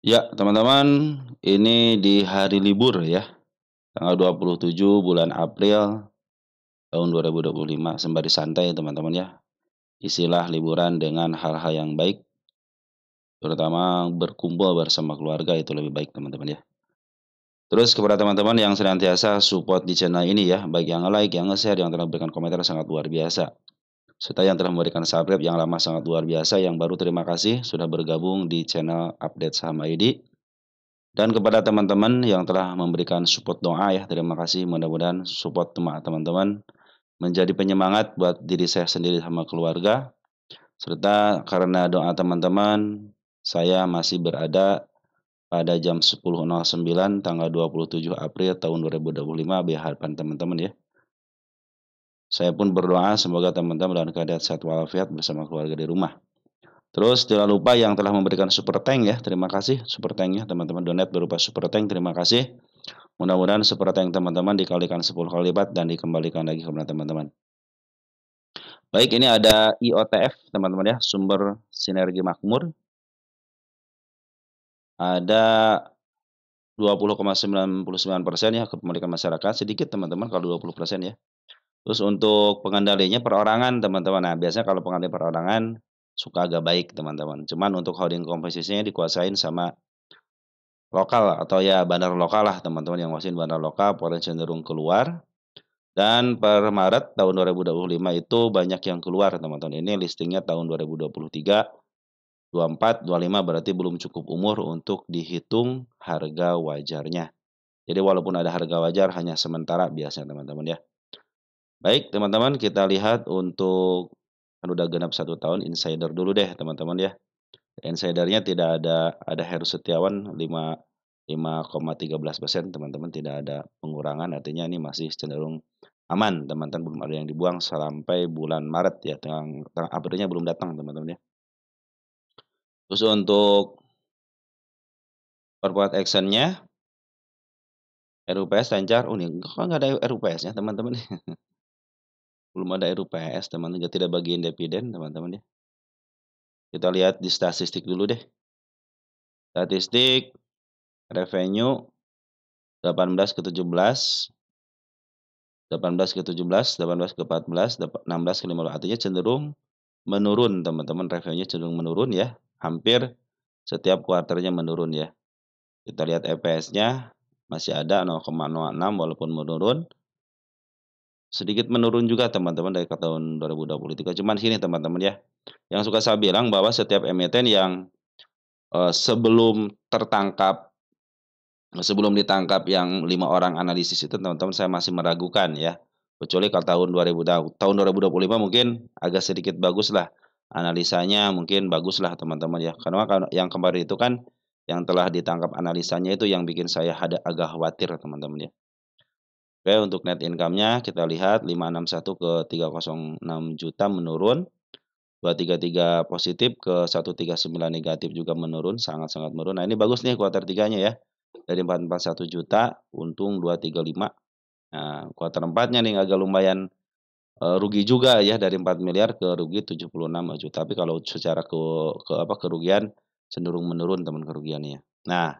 Ya, teman-teman, ini di hari libur ya, tanggal 27 bulan April tahun 2025, sembari santai teman-teman ya. Isilah liburan dengan hal-hal yang baik, terutama berkumpul bersama keluarga itu lebih baik teman-teman ya. Terus kepada teman-teman yang senantiasa support di channel ini ya, baik yang nge-like, yang nge-share, yang telah memberikan komentar sangat luar biasa. Serta yang telah memberikan subscribe yang lama sangat luar biasa, yang baru terima kasih sudah bergabung di channel Update Saham ID. Dan kepada teman-teman yang telah memberikan support doa ya, terima kasih. Mudah-mudahan support teman-teman menjadi penyemangat buat diri saya sendiri sama keluarga. Serta karena doa teman-teman, saya masih berada pada jam 10.09 tanggal 27 April tahun 2025 di hadapan teman-teman ya. Saya pun berdoa semoga teman-teman dalam keadaan sehat walafiat bersama keluarga di rumah. Terus jangan lupa yang telah memberikan super tank ya, terima kasih super tanknya teman-teman, donate berupa super tank, terima kasih. Mudah-mudahan super tank teman-teman dikalikan 10 kali lipat dan dikembalikan lagi kepada teman-teman. Baik, ini ada IOTF teman-teman ya, sumber sinergi makmur. Ada 20,99% ya kepemilikan masyarakat, sedikit teman-teman kalau 20% ya. Terus untuk pengendalinya perorangan teman-teman. Nah, biasanya kalau pengendali perorangan suka agak baik teman-teman. Cuman untuk holding komposisinya dikuasain sama lokal atau ya bandar lokal lah teman-teman, yang nguasain bandar lokal potensi cenderung keluar. Dan per Maret tahun 2025 itu banyak yang keluar teman-teman. Ini listingnya tahun 2023, 24, 25 berarti belum cukup umur untuk dihitung harga wajarnya. Jadi walaupun ada harga wajar hanya sementara biasanya teman-teman ya. Baik teman-teman, kita lihat untuk kan udah genap 1 tahun insider dulu deh teman-teman ya. Insidernya tidak ada Heru Setiawan 5,13% teman-teman, tidak ada pengurangan, artinya ini masih cenderung aman teman-teman, belum ada yang dibuang sampai bulan Maret ya, tengah Aprilnya belum datang teman-teman ya. Terus untuk perbuat actionnya RUPS lancar, oh nih kok nggak ada RUPS-nya teman-teman nih, belum ada RUPS teman-teman, tidak bagian dividen teman-teman ya. Kita lihat di statistik dulu deh. Statistik revenue 18 ke 17, 18 ke 17, 18 ke 14, 16 ke 15, artinya cenderung menurun teman-teman, revenue cenderung menurun ya, hampir setiap kuartalnya menurun ya. Kita lihat EPS-nya masih ada 0,06 walaupun menurun. Sedikit menurun juga teman-teman dari ke tahun 2023, cuman sini teman-teman ya, yang suka saya bilang bahwa setiap emiten yang, sebelum ditangkap yang 5 orang analisis itu teman-teman saya masih meragukan ya. Kecuali kalau tahun 2025 mungkin agak sedikit baguslah, analisanya mungkin baguslah teman-teman ya. Karena kan yang kemarin itu kan yang telah ditangkap analisanya itu yang bikin saya agak khawatir teman-teman ya. Oke, untuk net income-nya kita lihat 561 ke 306 juta menurun, 233 positif ke 139 negatif juga menurun, sangat-sangat menurun. Nah, ini bagus nih kuartal 3-nya ya. Dari 441 juta, untung 235. Nah, kuartal 4-nya nih agak lumayan, rugi juga ya, dari 4 miliar ke rugi 76 juta. Tapi kalau secara kerugian cenderung menurun teman kerugiannya. Nah,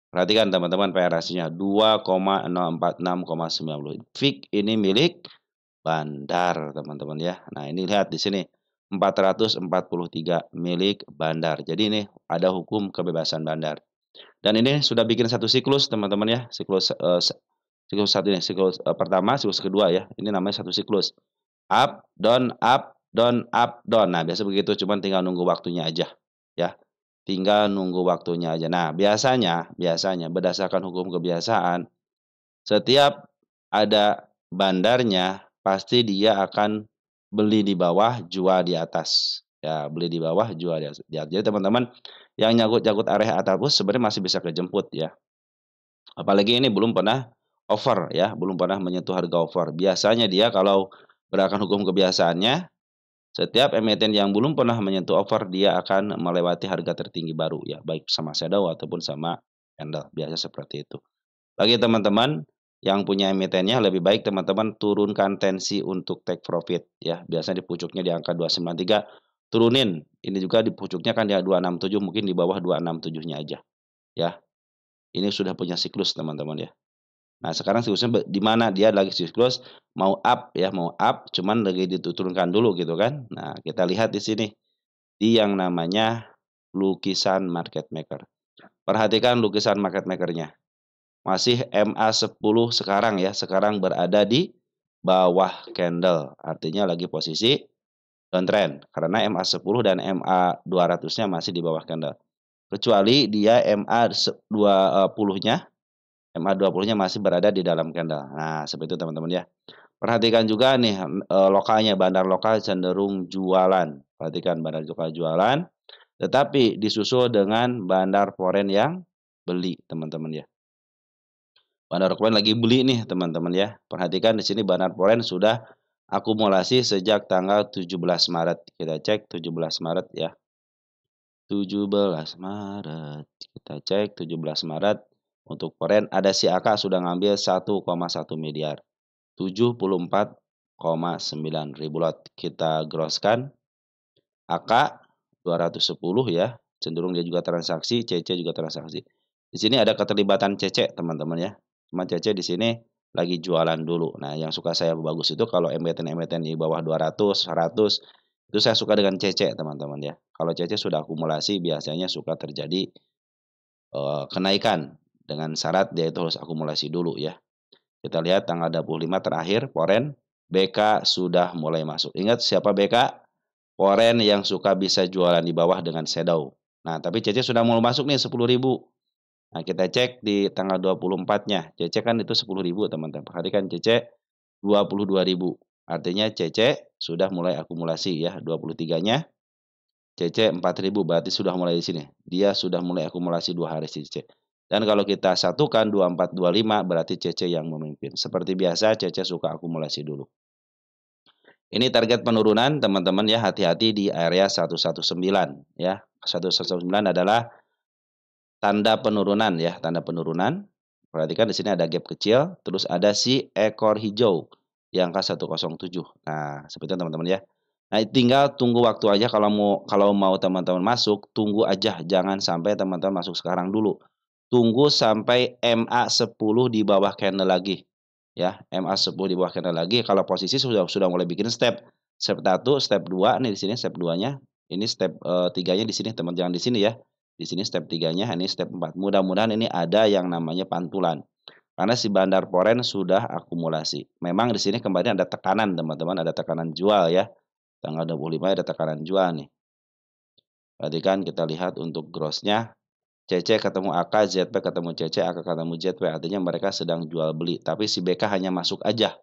perhatikan teman-teman PR ratio-nya 2,046,90. Fik ini milik bandar teman-teman ya. Nah, ini lihat di sini 443 milik bandar. Jadi ini ada hukum kebebasan bandar. Dan ini sudah bikin satu siklus teman-teman ya, siklus satu ini, siklus pertama, siklus kedua ya. Ini namanya satu siklus. Up, down, up, down, up, down. Nah, biasa begitu, cuman tinggal nunggu waktunya aja ya. Tinggal nunggu waktunya aja. Nah, biasanya berdasarkan hukum kebiasaan, setiap ada bandarnya pasti dia akan beli di bawah, jual di atas. Ya, beli di bawah, jual di atas. Ya, jadi teman-teman yang nyangkut-nyangkut area atas bus sebenarnya masih bisa kejemput ya. Apalagi ini belum pernah over ya, belum pernah menyentuh harga over. Biasanya dia kalau berdasarkan hukum kebiasaannya, setiap emiten yang belum pernah menyentuh over, dia akan melewati harga tertinggi baru ya, baik sama shadow ataupun sama candle, biasa seperti itu. Bagi teman-teman yang punya emitennya, lebih baik teman-teman turunkan tensi untuk take profit ya. Biasanya di pucuknya di angka 293, turunin. Ini juga di pucuknya kan di 267, mungkin di bawah 267-nya aja. ya. Ini sudah punya siklus teman-teman ya. Nah, sekarang siklusnya di mana dia lagi siklus mau up ya, mau up cuman lagi diturunkan dulu gitu kan. Nah, kita lihat di sini, di yang namanya lukisan market maker. Perhatikan lukisan market maker-nya. Masih MA10 sekarang ya, sekarang berada di bawah candle, artinya lagi posisi downtrend karena MA10 dan MA200-nya masih di bawah candle. Kecuali dia MA20-nya MA20-nya masih berada di dalam candle. Nah, seperti itu teman-teman ya. Perhatikan juga nih, lokalnya, bandar lokal cenderung jualan. Perhatikan bandar lokal jualan, tetapi disusul dengan bandar foreign yang beli, teman-teman ya. Bandar foreign lagi beli nih, teman-teman ya. Perhatikan di sini bandar foreign sudah akumulasi sejak tanggal 17 Maret. Kita cek 17 Maret ya. 17 Maret, kita cek 17 Maret untuk foreign ada si AK sudah ngambil 1,1 miliar, 74,9 ribu lot. Kita grosskan AK 210 ya, cenderung dia juga transaksi, CC juga transaksi. Di sini ada keterlibatan CC teman-teman ya. Cuma CC di sini lagi jualan dulu. Nah, yang suka saya bagus itu kalau emiten-emiten di bawah 200, 100 itu saya suka dengan CC teman-teman ya. Kalau CC sudah akumulasi biasanya suka terjadi kenaikan dengan syarat dia itu harus akumulasi dulu ya. Kita lihat tanggal 25 terakhir foreign BK sudah mulai masuk. Ingat siapa BK? Foreign yang suka bisa jualan di bawah dengan shadow. Nah, tapi CC sudah mulai masuk nih 10.000. Nah, kita cek di tanggal 24-nya. CC kan itu 10.000 teman-teman. Perhatikan CC 22.000. Artinya CC sudah mulai akumulasi ya. 23-nya CC 4.000 berarti sudah mulai di sini. Dia sudah mulai akumulasi 2 hari CC. Dan kalau kita satukan 24, 25 berarti CC yang memimpin. Seperti biasa CC suka akumulasi dulu. Ini target penurunan teman-teman ya, hati-hati di area 119 ya. 119 adalah tanda penurunan ya, tanda penurunan. Perhatikan di sini ada gap kecil, terus ada si ekor hijau di angka 107. Nah, seperti itu teman-teman ya. Nah, tinggal tunggu waktu aja kalau mau teman-teman masuk, tunggu aja, jangan sampai teman-teman masuk sekarang dulu. Tunggu sampai MA10 di bawah candle lagi. Ya, MA10 di bawah candle lagi, kalau posisi sudah mulai bikin step. Step 1, step 2 nih di sini step 2-nya. Ini step 3-nya di sini, teman jangan di sini ya. Di sini step 3-nya, ini step 4. Mudah-mudahan ini ada yang namanya pantulan. Karena si bandar foreign sudah akumulasi. Memang di sini kembali ada tekanan, teman-teman, ada tekanan jual ya. Tanggal 25 ada tekanan jual nih. Perhatikan kita lihat untuk gross-nya. CC ketemu AK, ZP ketemu CC, AK ketemu ZP. Artinya mereka sedang jual beli. Tapi si BK hanya masuk aja.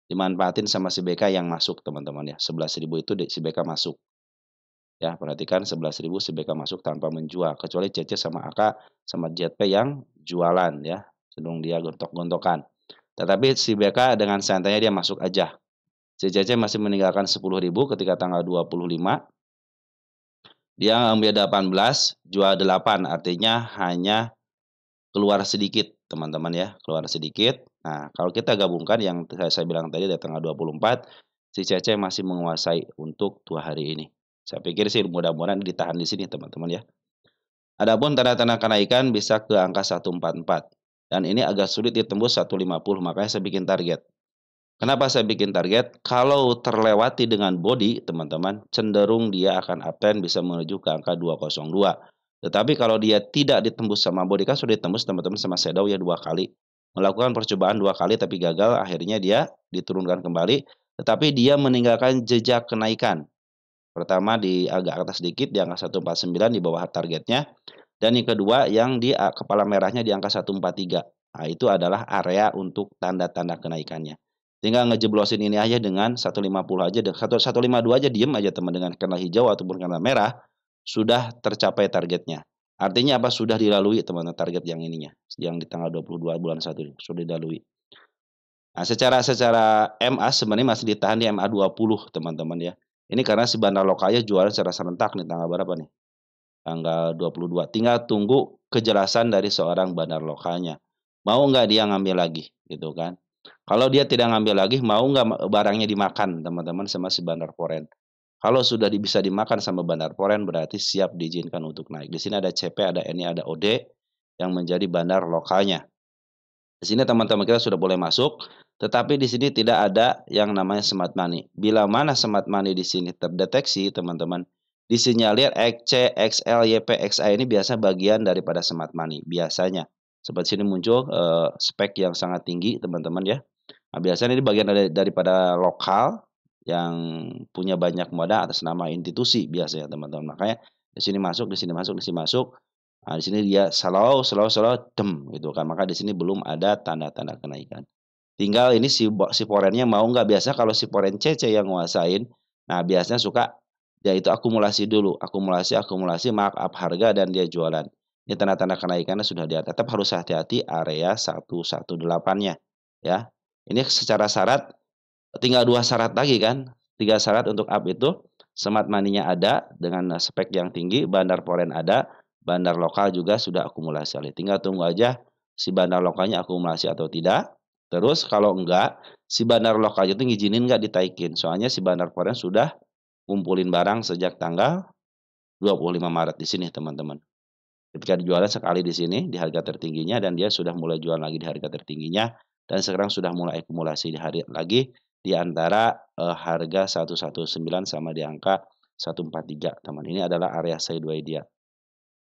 Dimanfaatin sama si BK yang masuk, teman-teman ya. 11.000 itu si BK masuk. Ya, perhatikan 11.000 si BK masuk tanpa menjual. Kecuali CC sama AK sama ZP yang jualan ya. Cenderung dia gontok-gontokan. Tetapi si BK dengan santainya dia masuk aja. Si CC masih meninggalkan 10.000 ketika tanggal 25. Dia ngambil 18, jual 8. Artinya hanya keluar sedikit teman-teman ya. Keluar sedikit. Nah, kalau kita gabungkan yang saya bilang tadi dari tanggal 24. Si CC masih menguasai untuk 2 hari ini. Saya pikir sih mudah-mudahan ditahan di sini teman-teman ya. Adapun tanda-tanda kenaikan bisa ke angka 144. Dan ini agak sulit ditembus 150, makanya saya bikin target. Kenapa saya bikin target? Kalau terlewati dengan body, teman-teman, cenderung dia akan uptrend bisa menuju ke angka 202. Tetapi kalau dia tidak ditembus sama body, kan sudah ditembus teman-teman sama shadow ya 2 kali. Melakukan percobaan 2 kali tapi gagal, akhirnya dia diturunkan kembali. Tetapi dia meninggalkan jejak kenaikan. Pertama di agak atas sedikit di angka 149 di bawah targetnya. Dan yang kedua yang di kepala merahnya di angka 143. Nah, itu adalah area untuk tanda-tanda kenaikannya. Tinggal ngejeblosin ini aja dengan 150 aja, 152 aja diem aja teman dengan candle hijau ataupun candle merah, sudah tercapai targetnya. Artinya apa? Sudah dilalui teman-teman target yang ininya, yang di tanggal 22 bulan 1 ini, sudah dilalui. Nah, secara MA sebenarnya masih ditahan di MA20 teman-teman ya. Ini karena si bandar lokalnya jualan secara serentak nih tanggal berapa nih? Tanggal 22. Tinggal tunggu kejelasan dari seorang bandar lokalnya. Mau nggak dia ngambil lagi gitu kan. Kalau dia tidak ngambil lagi, mau nggak barangnya dimakan teman-teman sama si bandar foreign. Kalau sudah bisa dimakan sama bandar foreign berarti siap diizinkan untuk naik. Di sini ada CP, ada NI, ada OD. yang menjadi bandar lokalnya. Di sini teman-teman kita sudah boleh masuk, tetapi di sini tidak ada yang namanya smart money. Bila mana smart money di sini terdeteksi, teman-teman, disinyalir XC, XL, YP, XA ini biasa bagian daripada smart money, biasanya. Seperti sini muncul spek yang sangat tinggi, teman-teman ya. Nah, biasanya ini bagian daripada lokal yang punya banyak modal atas nama institusi biasanya, teman-teman. Makanya di sini masuk, di sini masuk, di sini masuk. Nah, di sini dia slow, slow, slow, gitu kan. Maka di sini belum ada tanda-tanda kenaikan. Tinggal ini si forennya mau nggak. Biasa kalau si foren CC yang nguasain, nah biasanya suka dia itu akumulasi dulu, akumulasi, akumulasi, markup harga dan dia jualan. Ini tanda-tanda kenaikannya sudah dia. Tetap harus hati-hati area 118-nya ya. Ini secara syarat tinggal 2 syarat lagi kan. 3 syarat untuk up itu smart money-nya ada dengan spek yang tinggi, bandar foreign ada, bandar lokal juga sudah akumulasi. Tinggal tunggu aja si bandar lokalnya akumulasi atau tidak. Terus kalau enggak, si bandar lokal itu ngizinin enggak ditaikin. Soalnya si bandar foreign sudah ngumpulin barang sejak tanggal 25 Maret di sini, teman-teman. Ketika dijualan sekali di sini di harga tertingginya dan dia sudah mulai jual lagi di harga tertingginya dan sekarang sudah mulai akumulasi di hari lagi di antara harga 119 sama di angka 143, teman. Ini adalah area sideways dia.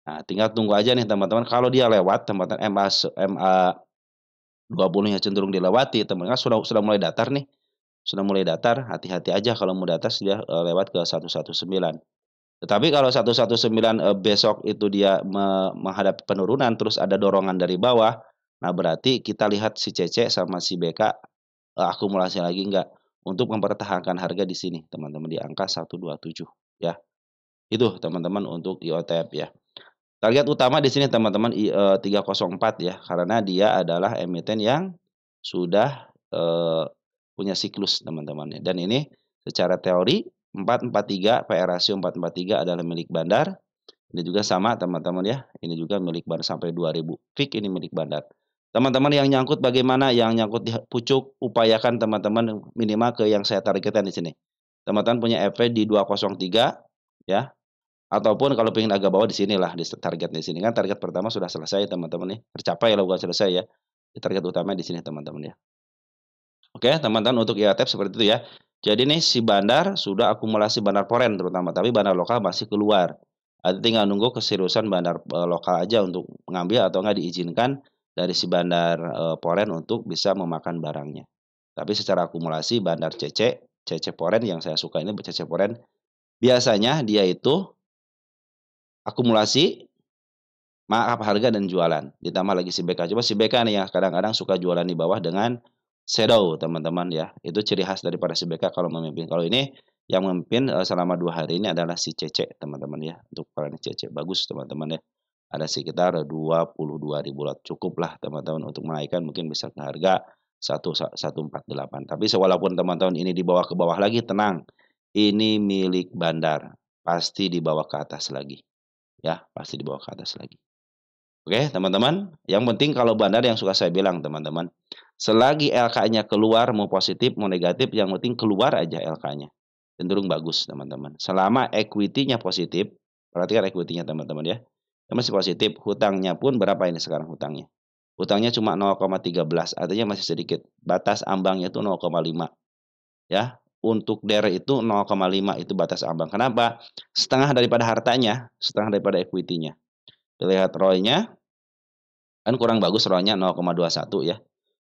Nah, tinggal tunggu aja nih teman-teman, kalau dia lewat teman-teman MA 20-nya cenderung dilewati, teman-teman kan sudah mulai datar nih. Sudah mulai datar, hati-hati aja kalau mau datar dia lewat ke 119. Tetapi kalau 119 besok itu dia menghadapi penurunan terus ada dorongan dari bawah, nah berarti kita lihat si CC sama si BK akumulasi lagi enggak untuk mempertahankan harga di sini teman-teman di angka 127 ya. Itu teman-teman untuk IOTF ya. Target utama di sini teman-teman 304 ya karena dia adalah emiten yang sudah punya siklus teman-teman ya. Dan ini secara teori 443 PR rasio 443 adalah milik bandar. Ini juga sama teman-teman ya. Ini juga milik bandar sampai 2000. Fik ini milik bandar. Teman-teman yang nyangkut bagaimana? Yang nyangkut di pucuk upayakan teman-teman minimal ke yang saya targetkan di sini. Teman-teman punya FV di 203 ya. Ataupun kalau pengen agak bawah di sinilah di target di sini kan target pertama sudah selesai teman-teman nih. Tercapai lah bukan selesai ya. Di target utama di sini teman-teman ya. Oke, teman-teman untuk IATF seperti itu ya. Jadi nih si bandar sudah akumulasi bandar foreign terutama, tapi bandar lokal masih keluar. Tinggal nunggu keseriusan bandar lokal aja untuk mengambil atau enggak diizinkan dari si bandar foreign untuk bisa memakan barangnya. Tapi secara akumulasi bandar CC foreign yang saya suka ini CC foreign biasanya dia itu akumulasi, markup harga dan jualan. Ditambah lagi si BK. Coba si BK nih yang kadang-kadang suka jualan di bawah dengan shadow teman-teman ya. Itu ciri khas daripada si BK kalau memimpin. Kalau ini yang memimpin selama 2 hari ini adalah si CC teman-teman ya. Untuk para CC bagus teman-teman ya. Ada sekitar 22.000 lot. Cukuplah teman-teman untuk menaikkan mungkin bisa ke harga 148. Tapi walaupun teman-teman ini dibawa ke bawah lagi tenang. Ini milik bandar. Pasti dibawa ke atas lagi. Ya, pasti dibawa ke atas lagi. Oke, teman-teman. Yang penting kalau bandar yang suka saya bilang, teman-teman. Selagi LK-nya keluar, mau positif, mau negatif, yang penting keluar aja LK-nya. Cenderung bagus, teman-teman. Selama equity-nya positif, perhatikan equity-nya, teman-teman ya. Masih positif. Hutangnya pun berapa ini sekarang hutangnya? Hutangnya cuma 0,13, artinya masih sedikit. Batas ambangnya itu 0,5. Ya, untuk DER itu 0,5 itu batas ambang. Kenapa? Setengah daripada hartanya, setengah daripada equity-nya. Lihat ROI-nya, kan kurang bagus ROI-nya 0,21 ya.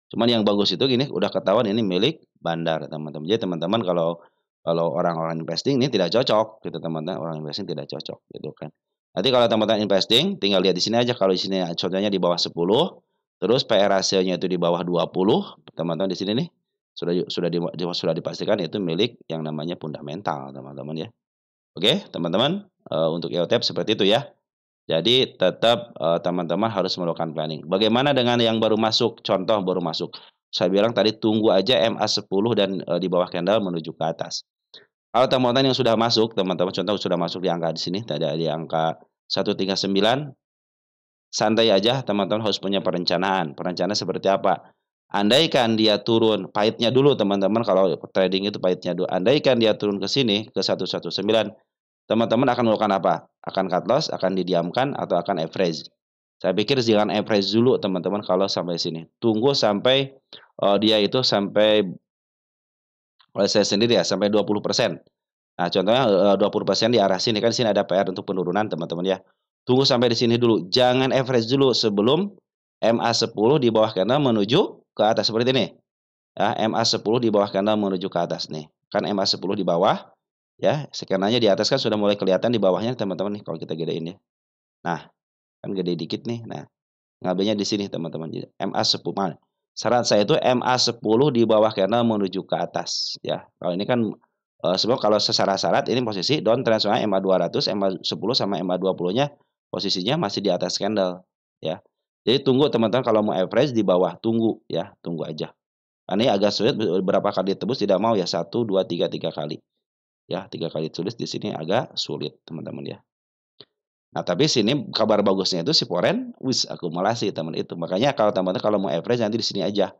Cuman yang bagus itu gini, udah ketahuan ini milik bandar, teman-teman. Jadi teman-teman kalau orang-orang investing ini tidak cocok gitu teman-teman, orang investing tidak cocok gitu kan. Nanti kalau teman-teman investing tinggal lihat di sini aja kalau di sini contohnya di bawah 10, terus PR ratio-nya itu di bawah 20, teman-teman di sini nih sudah dipastikan itu milik yang namanya fundamental, teman-teman ya. Oke, teman-teman, untuk EOTF seperti itu ya. Jadi tetap teman-teman harus melakukan planning. Bagaimana dengan yang baru masuk? Contoh baru masuk. Saya bilang tadi tunggu aja MA10 dan di bawah candle menuju ke atas. Kalau teman-teman yang sudah masuk, teman-teman contoh sudah masuk di angka di sini, tadi di angka 139, santai aja teman-teman harus punya perencanaan. Perencanaan seperti apa? Andaikan dia turun, pahitnya dulu teman-teman kalau trading itu pahitnya dulu. Andaikan dia turun ke sini ke 119, teman-teman akan melakukan apa? Akan cut loss, akan didiamkan, atau akan average? Saya pikir jangan average dulu teman-teman kalau sampai sini. Tunggu sampai, dia itu sampai oleh saya sendiri ya, sampai 20%. Nah, contohnya, 20% di arah sini, kan sini ada PR untuk penurunan teman-teman ya. Tunggu sampai di sini dulu, jangan average dulu sebelum MA10 di bawah candle menuju ke atas seperti ini, ya. MA10 di bawah candle menuju ke atas nih, kan MA10 di bawah, ya, scannernya di atas kan sudah mulai kelihatan di bawahnya teman-teman nih kalau kita gedein ya. Nah, kan gede dikit nih, nah ngambilnya di sini teman-teman, MA10 saran saya itu MA10 di bawah candle menuju ke atas ya. Kalau ini kan, sebab kalau secara syarat ini posisi downtrend soalnya MA200, MA10 sama MA20-nya posisinya masih di atas candle ya. Jadi tunggu teman-teman kalau mau average di bawah, tunggu ya, tunggu aja. Karena ini agak sulit beberapa kali tebus tidak mau ya, 1, 2, 3 kali. Ya, 3 kali tulis di sini agak sulit teman-teman ya. Nah, tapi sini kabar bagusnya itu si Foreign akumulasi teman itu. Makanya kalau teman-teman kalau mau average nanti di sini aja.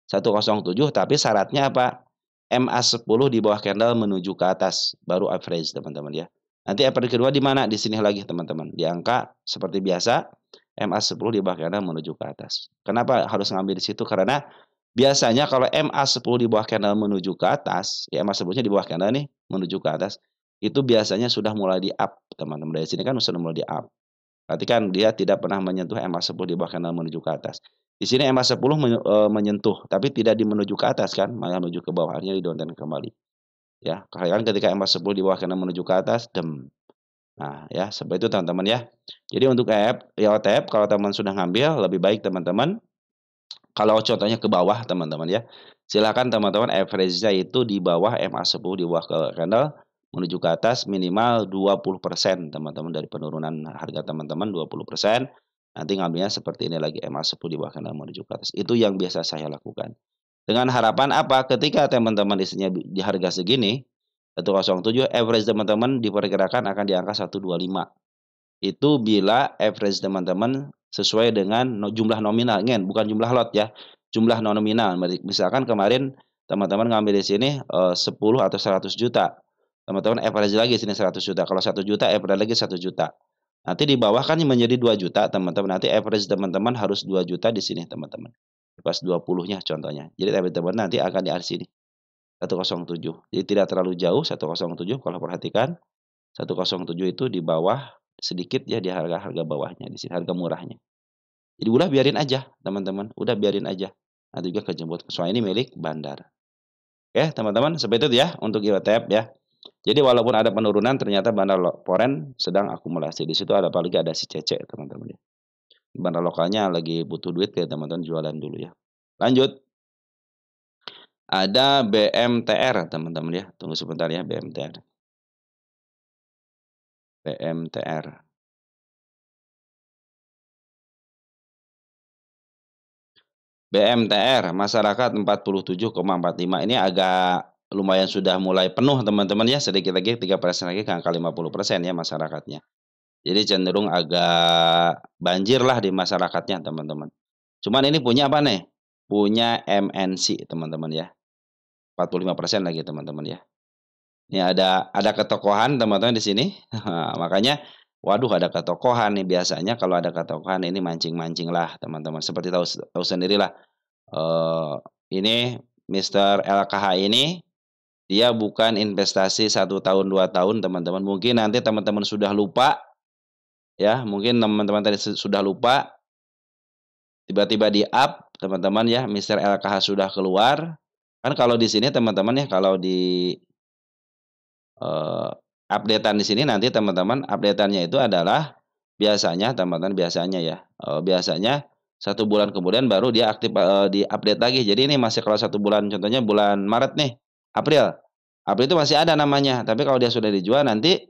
107 tapi syaratnya apa? MA10 di bawah candle menuju ke atas baru average teman-teman ya. Nanti average kedua di mana? Di sini lagi teman-teman. Di angka seperti biasa MA10 di bawah candle menuju ke atas. Kenapa harus ngambil di situ? Karena biasanya kalau MA10 di bawah candle menuju ke atas, ya MA10-nya di bawah candle nih menuju ke atas, itu biasanya sudah mulai di up, teman-teman. Dari sini kan sudah mulai di up. Berarti kan dia tidak pernah menyentuh MA10 di bawah candle menuju ke atas. Di sini MA10 menyentuh, tapi tidak di menuju ke atas kan, malah menuju ke bawah, artinya di downtrend kembali. Ya, kan ketika MA10 di bawah candle menuju ke atas, dem. Nah, ya, seperti itu teman-teman ya. Jadi untuk ETF kalau teman sudah ngambil, lebih baik teman-teman kalau contohnya ke bawah teman-teman ya, silakan teman-teman average-nya itu di bawah MA10 di bawah candle menuju ke atas minimal 20% teman-teman dari penurunan harga teman-teman 20%. Nanti ngambilnya seperti ini lagi MA10 di bawah candle menuju ke atas. Itu yang biasa saya lakukan. Dengan harapan apa? Ketika teman-teman isinya di harga segini 107 average teman-teman diperkirakan akan di angka 125. Itu bila average teman-teman sesuai dengan jumlah nominal, ingat bukan jumlah lot ya, jumlah nominal. Misalkan kemarin teman-teman ngambil di sini, 10 atau 100 juta, teman-teman average lagi sini 100 juta, kalau 1 juta average lagi 1 juta. Nanti di bawah kan menjadi 2 juta teman-teman, nanti average teman-teman harus 2 juta di sini teman-teman. Pas 20-nya contohnya. Jadi average teman nanti akan di sini, 107. Jadi tidak terlalu jauh 107 kalau perhatikan, 107 itu di bawah sedikit ya di harga-harga bawahnya di sini, harga murahnya. Jadi udah biarin aja teman-teman, udah biarin aja. Nanti juga kejemput, soalnya ini milik bandar. Oke teman-teman, seperti itu ya untuk ETF ya. Jadi walaupun ada penurunan ternyata bandar foreign sedang akumulasi. Di situ ada apalagi ada si Cece teman-teman ya. Bandar lokalnya lagi butuh duit ya teman-teman, jualan dulu ya. Lanjut. Ada BMTR teman-teman ya. Tunggu sebentar ya BMTR. BMTR. BMTR, masyarakat 47,45 ini agak lumayan sudah mulai penuh teman-teman ya, sedikit lagi 3% lagi ke angka 50% ya masyarakatnya. Jadi cenderung agak banjir lah di masyarakatnya teman-teman. Cuman ini punya apa nih? Punya MNC teman-teman ya, 45% lagi teman-teman ya. Ini ada ketokohan teman-teman di sini, makanya waduh ada ketokohan nih, biasanya kalau ada ketokohan ini mancing-mancing lah teman-teman, seperti tahu tahu sendirilah. Ini Mister LKH ini, dia bukan investasi 1 tahun, 2 tahun teman-teman, mungkin nanti teman-teman sudah lupa, ya, mungkin teman-teman tadi sudah lupa, tiba-tiba di-up teman-teman ya, Mister LKH sudah keluar. Kan kalau di sini teman-teman ya, kalau di, update-an di sini nanti teman-teman update-annya itu adalah biasanya teman-teman biasanya ya, biasanya 1 bulan kemudian baru dia aktif, di-update lagi. Jadi ini masih kalau 1 bulan contohnya bulan Maret nih, April. April itu masih ada namanya, tapi kalau dia sudah dijual nanti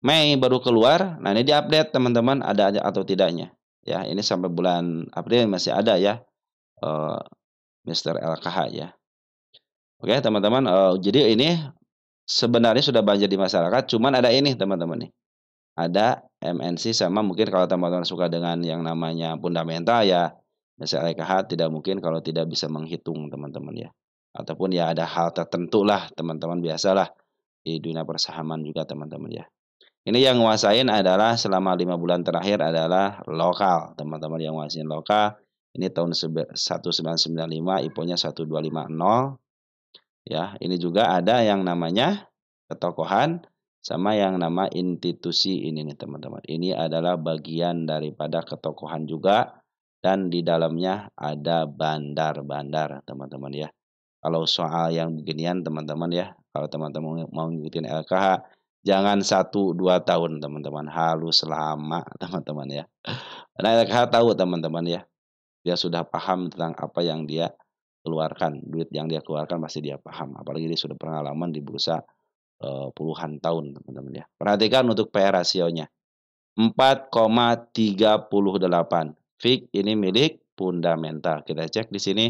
Mei baru keluar, nah ini di-update teman-teman ada atau tidaknya. Ya, ini sampai bulan April masih ada ya, eee, Mister LKH ya. Oke teman-teman, jadi ini sebenarnya sudah banjir di masyarakat, cuman ada ini teman-teman nih, ada MNC sama mungkin kalau teman-teman suka dengan yang namanya fundamental ya, misalnya EKH tidak mungkin kalau tidak bisa menghitung teman-teman ya. Ataupun ya ada hal tertentu lah teman-teman, biasalah di dunia persahaman juga teman-teman ya. Ini yang nguasain adalah selama 5 bulan terakhir adalah lokal, teman-teman yang nguasain lokal. Ini tahun 1995, IPO-nya 1250, ya. Ini juga ada yang namanya ketokohan sama yang nama institusi ini nih, teman-teman. Ini adalah bagian daripada ketokohan juga dan di dalamnya ada bandar-bandar, teman-teman ya. Kalau soal yang beginian teman-teman ya, kalau teman-teman mau ngikutin LKH, jangan 1, 2 tahun teman-teman, harus lama teman-teman ya. Karena LKH tahu teman-teman ya, dia sudah paham tentang apa yang dia keluarkan, duit yang dia keluarkan pasti dia paham, apalagi dia sudah pengalaman di bursa, puluhan tahun teman-teman ya. Perhatikan untuk PE rasionya, 4,38. Fix ini milik fundamental. Kita cek di sini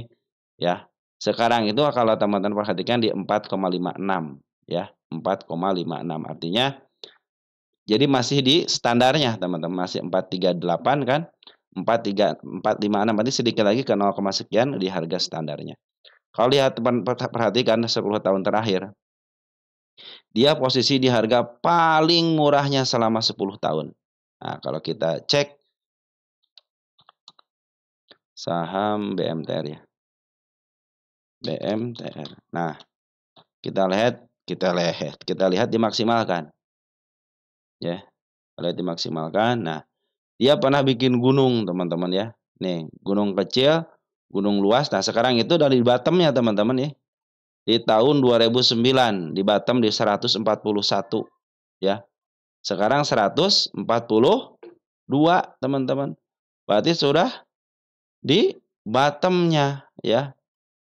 ya. Sekarang itu kalau teman-teman perhatikan di 4,56 ya, 4,56. Artinya jadi masih di standarnya teman-teman, masih 438 kan. 456 berarti sedikit lagi ke 0, sekian di harga standarnya. Kalau lihat perhatikan 10 tahun terakhir, dia posisi di harga paling murahnya selama 10 tahun. Nah, kalau kita cek saham BMTR ya. BMTR. Nah, kita lihat dimaksimalkan. Ya, lihat dimaksimalkan. Nah, dia pernah bikin gunung, teman-teman ya. Nih, gunung kecil, gunung luas. Nah, sekarang itu dari bottom-nya, teman-teman ya. Di tahun 2009, di bottom di 141 ya. Sekarang 142, teman-teman. Berarti sudah di bottom-nya ya.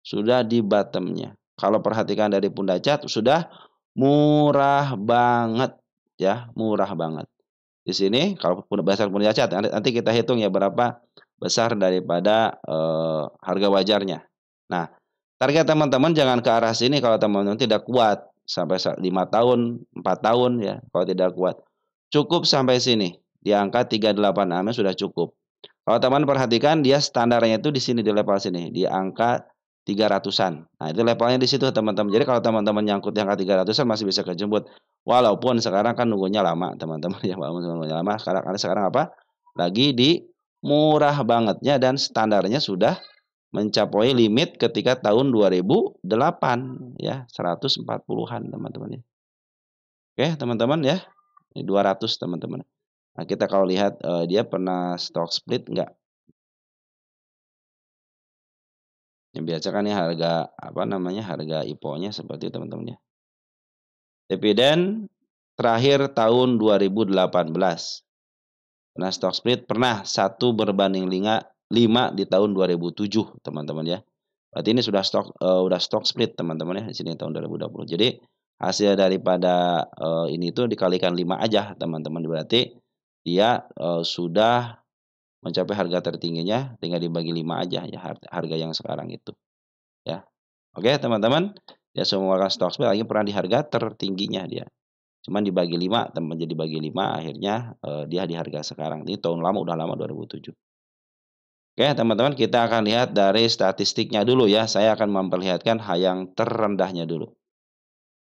Sudah di bottom-nya. Kalau perhatikan dari Pundacat sudah murah banget ya, murah banget. Di sini kalau berdasarkan Pundacat nanti kita hitung ya berapa besar daripada harga wajarnya. Nah, target teman-teman jangan ke arah sini kalau teman-teman tidak kuat sampai 5 tahun, 4 tahun ya, kalau tidak kuat. Cukup sampai sini, di angka 38 AM sudah cukup. Kalau teman perhatikan dia standarnya itu di sini di level sini, di angka 300-an. Nah, itu levelnya di situ teman-teman. Jadi kalau teman-teman nyangkut di angka 300-an masih bisa kejemput. Walaupun sekarang kan nunggunya lama teman-teman ya, walaupun nunggunya lama karena sekarang apa? Lagi di murah bangetnya dan standarnya sudah mencapai limit ketika tahun 2008 ya, 140-an teman-teman ya. Oke, teman-teman ya. Ini 200 teman-teman. Nah, kita kalau lihat dia pernah stock split enggak? Yang biasa kan ya harga apa namanya? Harga IPO-nya seperti itu teman-teman ya. Dividen terakhir tahun 2018. Pernah stock split, pernah 1/5 di tahun 2007 teman-teman ya. Berarti ini sudah stock split teman-teman ya di sini tahun 2020. Jadi hasil daripada ini tuh dikalikan 5 aja teman-teman, berarti dia sudah mencapai harga tertingginya tinggal dibagi 5 aja ya harga yang sekarang itu ya. Oke teman-teman, dia semua stock split lagi pernah di harga tertingginya dia. Cuman dibagi 5, teman jadi bagi 5 akhirnya dia di harga sekarang. Ini tahun lama, udah lama 2007. Oke, teman-teman kita akan lihat dari statistiknya dulu ya. Saya akan memperlihatkan yang terendahnya dulu.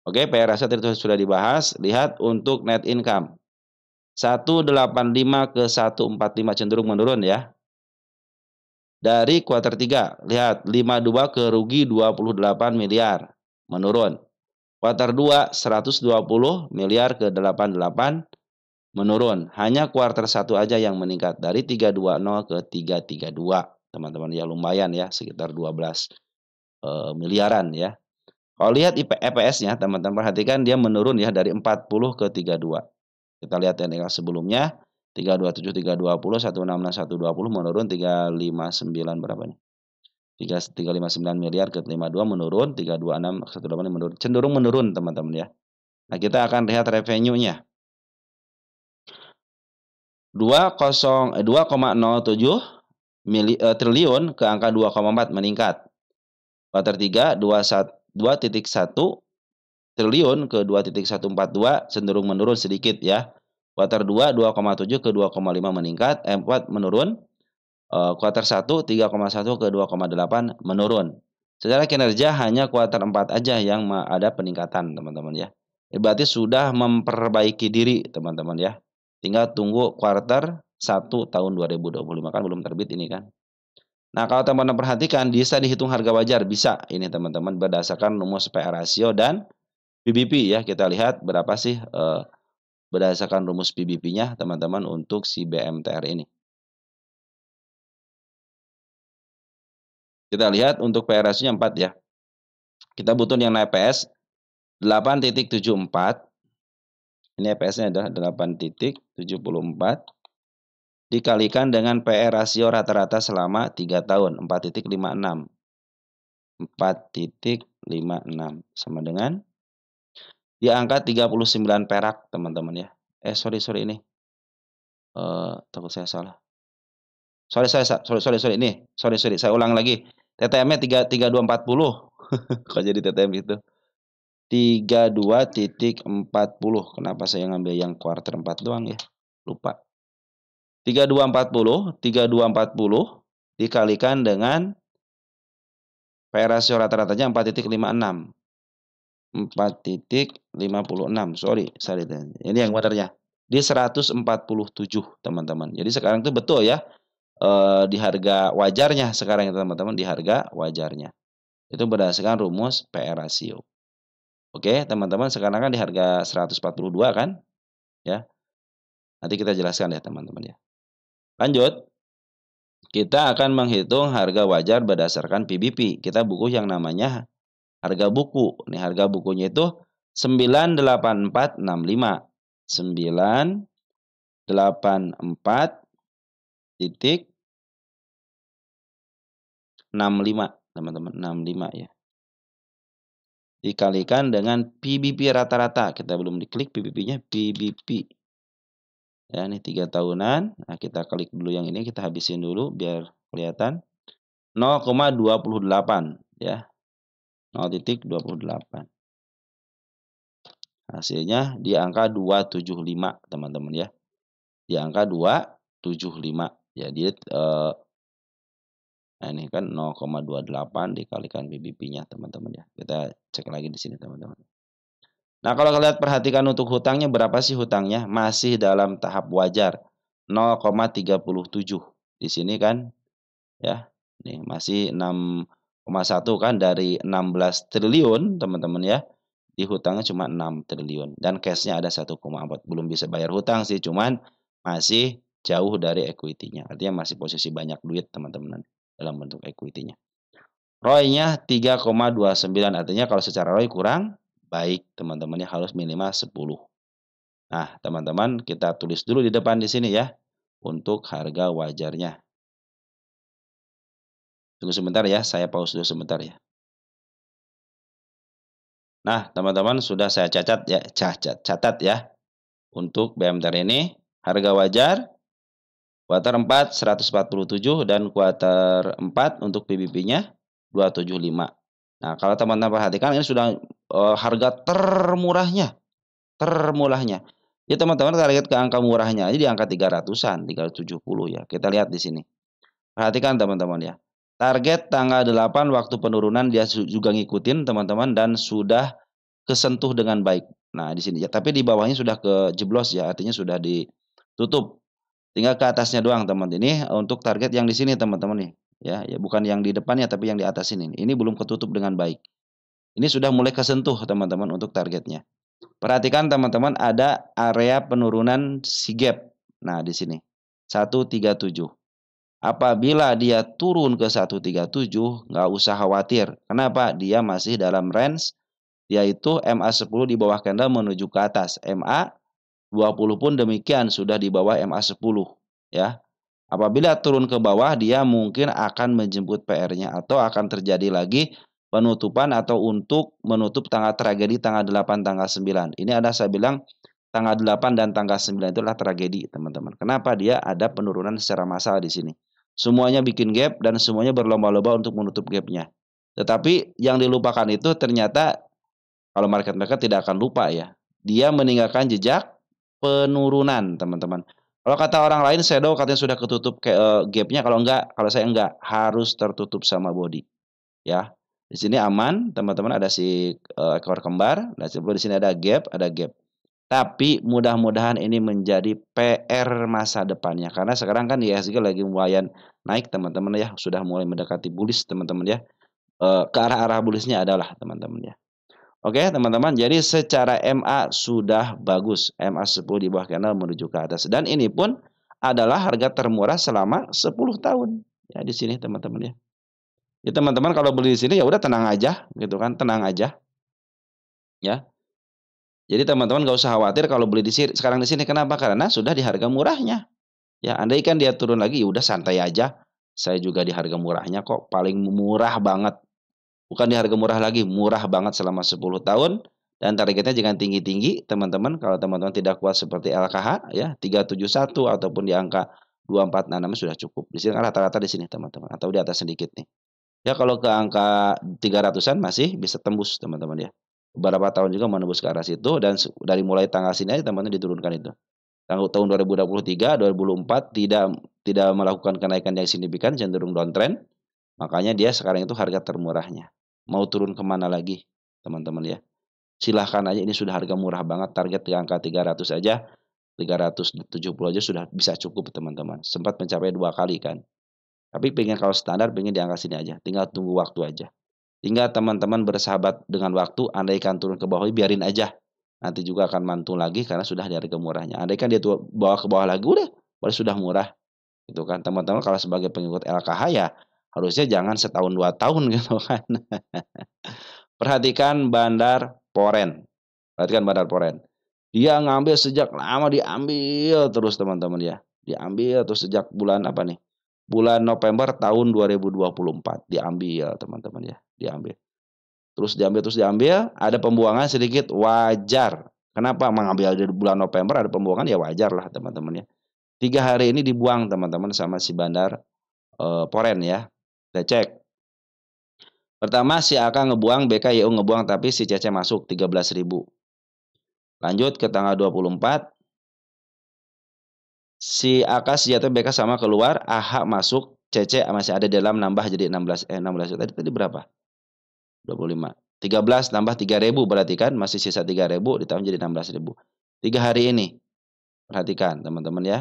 Oke, PR ratio tadi sudah dibahas. Lihat untuk net income. 185 ke 145 cenderung menurun ya. Dari kuartal 3, lihat 52 ke rugi 28 miliar, menurun. Kuartal 2, 120 miliar ke 88, menurun. Hanya kuartal 1 aja yang meningkat dari 320 ke 332, teman-teman ya, lumayan ya, sekitar 12 miliaran ya. Kalau lihat EPS-nya teman-teman perhatikan dia menurun ya dari 40 ke 32. Kita lihat yang sebelumnya 327, 320, 166, 120 menurun 359 berapa nih? 359 miliar ke 52 menurun, 326, 128 menurun. Cenderung menurun teman-teman ya. Nah, kita akan lihat revenue-nya. 2,07 triliun ke angka 2,4 meningkat. Kuartal 3 2,1 triliun ke 2,142 cenderung menurun sedikit ya. Kuartal 2 2,7 ke 2,5 meningkat, 4 menurun. Kuartal 1 3,1 ke 2,8 menurun. Secara kinerja hanya kuartal 4 aja yang ada peningkatan teman-teman ya. Berarti sudah memperbaiki diri teman-teman ya. Tinggal tunggu kuartal 1 tahun 2025, kan belum terbit ini kan. Nah, kalau teman-teman perhatikan bisa dihitung harga wajar, bisa ini teman-teman berdasarkan rumus PE rasio dan PBP ya. Kita lihat berapa sih berdasarkan rumus PBP-nya teman-teman untuk si BMTR ini. Kita lihat untuk PE rasionya 4 ya. Kita butuh yang naik PS 8.74. Ini EPS-nya adalah 8.74 dikalikan dengan PE rasio rata-rata selama 3 tahun 4.56. 4.56 sama dengan di angka 39 perak teman-teman ya. Sorry ini. Takut saya salah. Sorry ini. Sorry saya ulang lagi. TTM-nya 3240. Kok jadi TTM itu? 32.40. Kenapa saya ngambil yang kuartal 4 doang ya? Lupa. 3240 dikalikan dengan PE rasio rata-ratanya 4.56. 4.56. Sorry. Ini yang benernya. Di 147 teman-teman. Jadi sekarang itu betul ya. Di harga wajarnya sekarang itu teman-teman, di harga wajarnya. Itu berdasarkan rumus PE rasio. Oke, teman-teman, sekarang kan di harga 142 kan? Ya. Nanti kita jelaskan ya teman-teman ya. Lanjut. Kita akan menghitung harga wajar berdasarkan PBP. Kita buku yang namanya harga buku. Nih harga bukunya itu 98465. 984.65 teman-teman, 65 ya. Dikalikan dengan PBP rata-rata. Kita belum diklik PBP-nya, PBP. Ya, ini 3 tahunan. Nah, kita klik dulu yang ini, kita habisin dulu biar kelihatan. 0,28 ya. 0,28. Hasilnya di angka 275 teman-teman ya. Di angka 275. Jadi nah ini kan 0,28 dikalikan PBP-nya teman-teman ya. Kita cek lagi di sini teman-teman. Nah, kalau kalian perhatikan untuk hutangnya berapa sih hutangnya? Masih dalam tahap wajar. 0,37 di sini kan ya. Nih masih 6,1 kan dari 16 triliun teman-teman ya. Di hutangnya cuma 6 triliun dan cash-nya ada 1,4. Belum bisa bayar hutang sih, cuman masih jauh dari equity-nya. Artinya masih posisi banyak duit teman-teman dalam bentuk equity-nya. ROI-nya 3,29, artinya kalau secara ROI kurang baik teman-teman ya, harus minimal 10. Nah, teman-teman kita tulis dulu di depan di sini ya untuk harga wajarnya. Tunggu sebentar ya, saya pause dulu sebentar ya. Nah, teman-teman sudah saya catat ya. Untuk BMTR ini harga wajar kuartal 4 147 dan kuartal 4 untuk PBP-nya 275. Nah, kalau teman-teman perhatikan ini sudah harga termurahnya. Ya teman-teman target ke angka murahnya aja di angka 300-an, 370 ya. Kita lihat di sini. Perhatikan teman-teman ya. Target tanggal 8 waktu penurunan dia juga ngikutin teman-teman dan sudah kesentuh dengan baik. Nah, di sini ya, tapi di bawahnya sudah kejeblos ya, artinya sudah ditutup. Tinggal ke atasnya doang, teman. Ini untuk target yang di sini teman-teman nih, ya bukan yang di depannya tapi yang di atas ini. Ini belum ketutup dengan baik. Ini sudah mulai kesentuh teman-teman untuk targetnya. Perhatikan teman-teman ada area penurunan si gap. Nah, di sini 137. Apabila dia turun ke 137, nggak usah khawatir. Kenapa? Dia masih dalam range, yaitu MA10 di bawah candle menuju ke atas. MA20 pun demikian, sudah di bawah MA10. Ya. Apabila turun ke bawah, dia mungkin akan menjemput PR-nya atau akan terjadi lagi penutupan atau untuk menutup tanggal tragedi tanggal 8, tanggal 9. Ini ada saya bilang tanggal 8 dan tanggal 9 itulah tragedi, teman-teman. Kenapa? Dia ada penurunan secara massal di sini. Semuanya bikin gap dan semuanya berlomba-lomba untuk menutup gapnya. Tetapi yang dilupakan itu ternyata kalau market maker tidak akan lupa ya. Dia meninggalkan jejak penurunan, teman-teman. Kalau kata orang lain shadow katanya sudah ketutup gapnya, kalau saya enggak harus tertutup sama body ya. Di sini aman, teman-teman ada si ekor kembar, nah di sini ada gap, ada gap. Tapi mudah-mudahan ini menjadi PR masa depannya, karena sekarang kan IHSG lagi lumayan naik teman-teman ya, sudah mulai mendekati bullish teman-teman ya, ke arah-arah bullish-nya adalah teman-teman ya. Oke teman-teman, jadi secara MA sudah bagus, MA 10 di bawah candle menuju ke atas, dan ini pun adalah harga termurah selama 10 tahun, ya di sini teman-teman ya. Ya teman-teman kalau beli di sini ya udah tenang aja gitu kan, tenang aja ya. Jadi teman-teman nggak usah khawatir kalau beli di sini sekarang di sini, kenapa? Karena sudah di harga murahnya. Ya andaikan dia turun lagi, ya udah santai aja. Saya juga di harga murahnya kok, paling murah banget. Bukan di harga murah lagi, murah banget selama 10 tahun dan targetnya jangan tinggi-tinggi teman-teman. Kalau teman-teman tidak kuat seperti LKH ya 371 ataupun di angka 2466 sudah cukup. Di sini kan rata-rata di sini teman-teman atau di atas sedikit nih. Ya kalau ke angka 300-an masih bisa tembus teman-teman ya. Beberapa tahun juga menembus ke arah situ dan dari mulai tanggal sini aja teman-teman diturunkan itu. Tahun 2023, 2024 tidak melakukan kenaikan yang signifikan, cenderung downtrend. Makanya dia sekarang itu harga termurahnya. Mau turun kemana lagi teman-teman ya. Silahkan aja, ini sudah harga murah banget, target di angka 300 aja, 370 aja sudah bisa cukup teman-teman. Sempat mencapai 2 kali kan. Tapi pengen kalau standar pengen di angka sini aja, tinggal tunggu waktu aja. Tinggal teman-teman bersahabat dengan waktu, andaikan turun ke bawah biarin aja. Nanti juga akan mantul lagi karena sudah di harga murahnya. Andaikan dia bawa ke bawah lagi udah, sudah murah. Gitu kan. Teman-teman kalau sebagai pengikut LKH ya harusnya jangan setahun 2 tahun gitu kan. Perhatikan Bandar Poren. Perhatikan Bandar Poren. Dia ngambil sejak lama, diambil terus teman-teman ya. Diambil terus sejak bulan apa nih? Bulan November tahun 2024 diambil teman-teman ya, diambil. Terus diambil, ada pembuangan sedikit wajar. Kenapa mengambil di bulan November ada pembuangan ya wajar lah teman-teman ya. 3 hari ini dibuang teman-teman sama si Bandar Poren ya. Kita cek. Pertama si AK ngebuang, BKYU ngebuang tapi si CC masuk 13.000. Lanjut ke tanggal 24. Si AK senjata BK sama keluar, AH masuk, CC masih ada di dalam nambah jadi 16 tadi berapa? 25. 13 tambah 3.000 berarti kan masih sisa 3.000 ditambah jadi 16.000. 3 hari ini. Perhatikan teman-teman ya.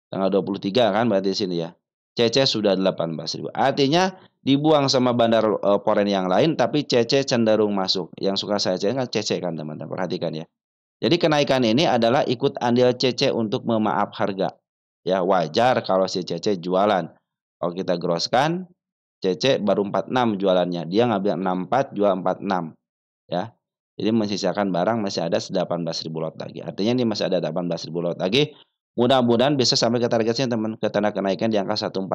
Tanggal 23 kan berarti di sini ya. CC sudah 18.000. Artinya dibuang sama Bandar Poren yang lain tapi CC cenderung masuk. Yang suka saya cek kan CC kan teman-teman. Perhatikan ya. Jadi kenaikan ini adalah ikut andil CC untuk memaaf harga. Ya wajar kalau si CC jualan. Kalau kita grosskan, CC baru 46 jualannya. Dia ngambil 64, jual 46. Ya. Jadi mensisakan barang masih ada 18.000 lot lagi. Artinya ini masih ada 18.000 lot lagi. Mudah-mudahan bisa sampai ke targetnya teman, ke tanda kenaikan di angka 145.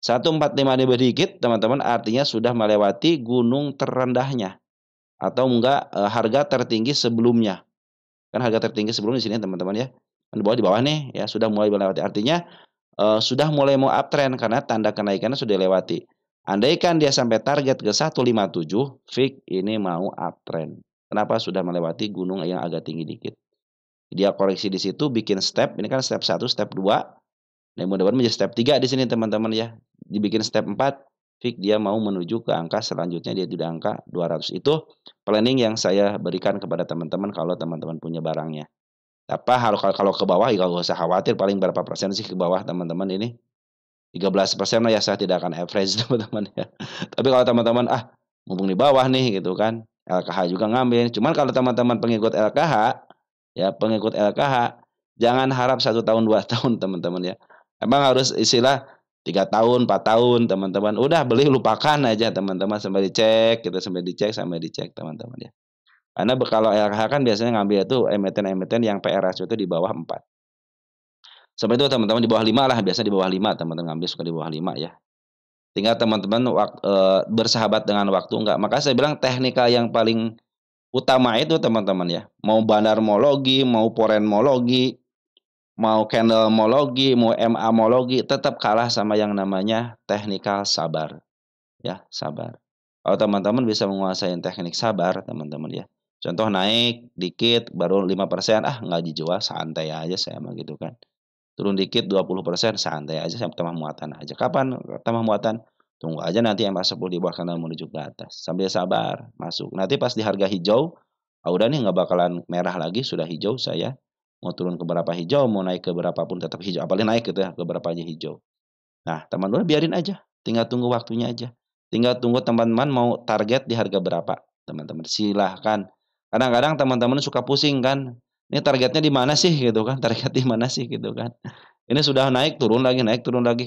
145 lebih dikit teman-teman artinya sudah melewati gunung terendahnya. Atau enggak harga tertinggi sebelumnya. Kan harga tertinggi sebelumnya di sini teman-teman ya. Di bawah nih ya sudah mulai melewati. Artinya sudah mulai mau uptrend karena tanda kenaikannya sudah lewati. Andaikan dia sampai target ke 157, fix ini mau uptrend. Kenapa? Sudah melewati gunung yang agak tinggi dikit. Dia koreksi di situ bikin step, ini kan step 1, step 2. Nah, mudah-mudahan menjadi step 3 di sini teman-teman ya. Dibikin step 4, fix dia mau menuju ke angka selanjutnya dia di angka 200. Itu planning yang saya berikan kepada teman-teman kalau teman-teman punya barangnya. Apa kalau ke bawah ya nggak usah khawatir paling berapa persen sih ke bawah teman-teman ini. 13% lah ya saya tidak akan average teman-teman ya. Tapi kalau teman-teman mumpung di bawah nih gitu kan, LKH juga ngambil. Cuman kalau teman-teman pengikut LKH ya, pengikut LKH jangan harap 1 tahun 2 tahun teman-teman ya. Emang harus istilah 3 tahun, 4 tahun teman-teman. Udah beli lupakan aja teman-teman sampai dicek, kita sampai dicek teman-teman ya. Karena kalau LKH kan biasanya ngambil itu emiten-emiten yang PR ratio itu di bawah 4. Sampai itu teman-teman di bawah 5 lah, biasanya di bawah 5 teman-teman ngambil suka di bawah 5 ya. Tinggal teman-teman bersahabat dengan waktu enggak. Maka saya bilang teknikal yang paling utama itu teman-teman ya. Mau bandarmologi, mau porenmologi, mau candlemologi, mau MA-mologi, tetap kalah sama yang namanya teknikal sabar. Ya, sabar. Kalau teman-teman bisa menguasai teknik sabar, teman-teman ya. Contoh naik dikit baru 5%, nggak dijual, santai aja saya mah gitu kan. Turun dikit 20%, santai aja saya tambah muatan aja. Kapan tambah muatan? Tunggu aja nanti MA10 di bawah kanan menuju ke atas, sambil sabar, masuk. Nanti pas di harga hijau, udah nih nggak bakalan merah lagi, sudah hijau saya, mau turun ke berapa hijau, mau naik ke berapa pun tetap hijau, apalagi naik gitu ya, ke berapa aja hijau. Nah, teman-teman biarin aja, tinggal tunggu waktunya aja. Tinggal tunggu teman-teman mau target di harga berapa, teman-teman, silahkan. Kadang-kadang teman-teman suka pusing kan, "Ini targetnya di mana sih?" Gitu kan, "Target di mana sih?" Gitu kan. Ini sudah naik turun lagi,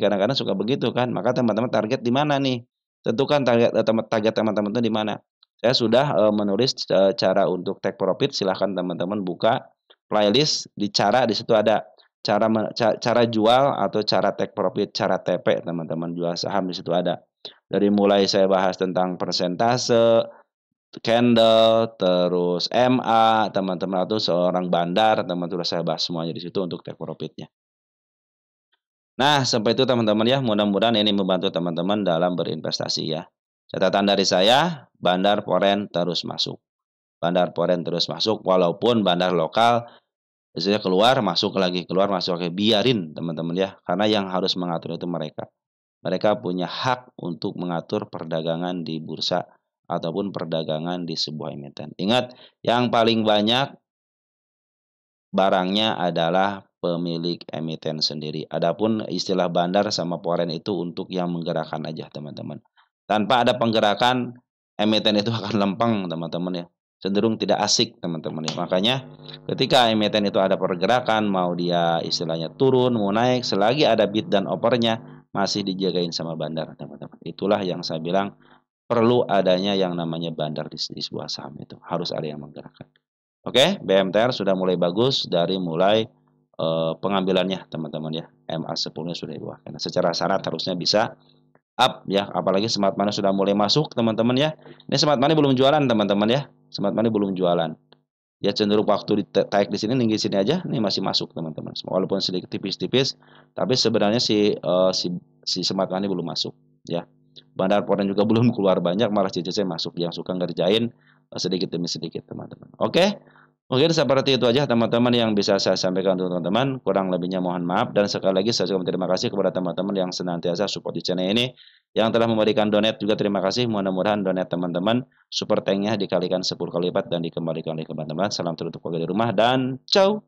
kadang-kadang suka begitu kan. Maka teman-teman target di mana nih? Tentukan target teman-teman itu di mana. Saya sudah, menulis, cara untuk take profit, silahkan teman-teman buka playlist, di situ ada cara jual atau cara take profit, cara TP teman-teman, jual saham di situ ada. Dari mulai saya bahas tentang persentase, candle, terus MA, teman-teman atau seorang bandar, teman-teman sudah saya bahas semuanya di situ untuk take profit-nya. Nah, sampai itu teman-teman ya, mudah-mudahan ini membantu teman-teman dalam berinvestasi ya. Catatan dari saya, bandar foreign terus masuk. Bandar foreign terus masuk, walaupun bandar lokal biasanya keluar masuk lagi, biarin teman-teman ya, karena yang harus mengatur itu mereka. Mereka punya hak untuk mengatur perdagangan di bursa ataupun perdagangan di sebuah emiten. Ingat, yang paling banyak barangnya adalah pemilik emiten sendiri. Adapun istilah bandar sama foreign itu untuk yang menggerakkan aja teman-teman. Tanpa ada penggerakan, emiten itu akan lempeng teman-teman ya. Cenderung tidak asik teman-teman ya. Makanya ketika emiten itu ada pergerakan, mau dia istilahnya turun, mau naik, selagi ada bid dan offernya, masih dijagain sama bandar teman-teman. Itulah yang saya bilang perlu adanya yang namanya bandar di sebuah saham itu. Harus ada yang menggerakkan. Oke, BMTR sudah mulai bagus dari mulai, pengambilannya teman-teman ya, MA10-nya sudah di bawah. Karena secara syarat harusnya bisa up ya, apalagi Smart Money sudah mulai masuk teman-teman ya. Ini Smart Money belum jualan teman-teman ya, Smart Money belum jualan. Ya cenderung waktu tarik di sini, tinggi sini aja, ini masih masuk teman-teman. Walaupun sedikit tipis-tipis, tapi sebenarnya si Smart Money belum masuk ya. Bandar Foreign juga belum keluar banyak, malah CCC masuk, yang suka ngerjain, sedikit demi sedikit teman-teman. Oke? Mungkin seperti itu aja teman-teman yang bisa saya sampaikan untuk teman-teman, kurang lebihnya mohon maaf, dan sekali lagi saya ucapkan terima kasih kepada teman-teman yang senantiasa support di channel ini, yang telah memberikan donate juga terima kasih, mudah-mudahan donate teman-teman super tanknya dikalikan 10 kali lipat dan dikembalikan oleh teman-teman. Salam tertutup keluarga di rumah dan ciao.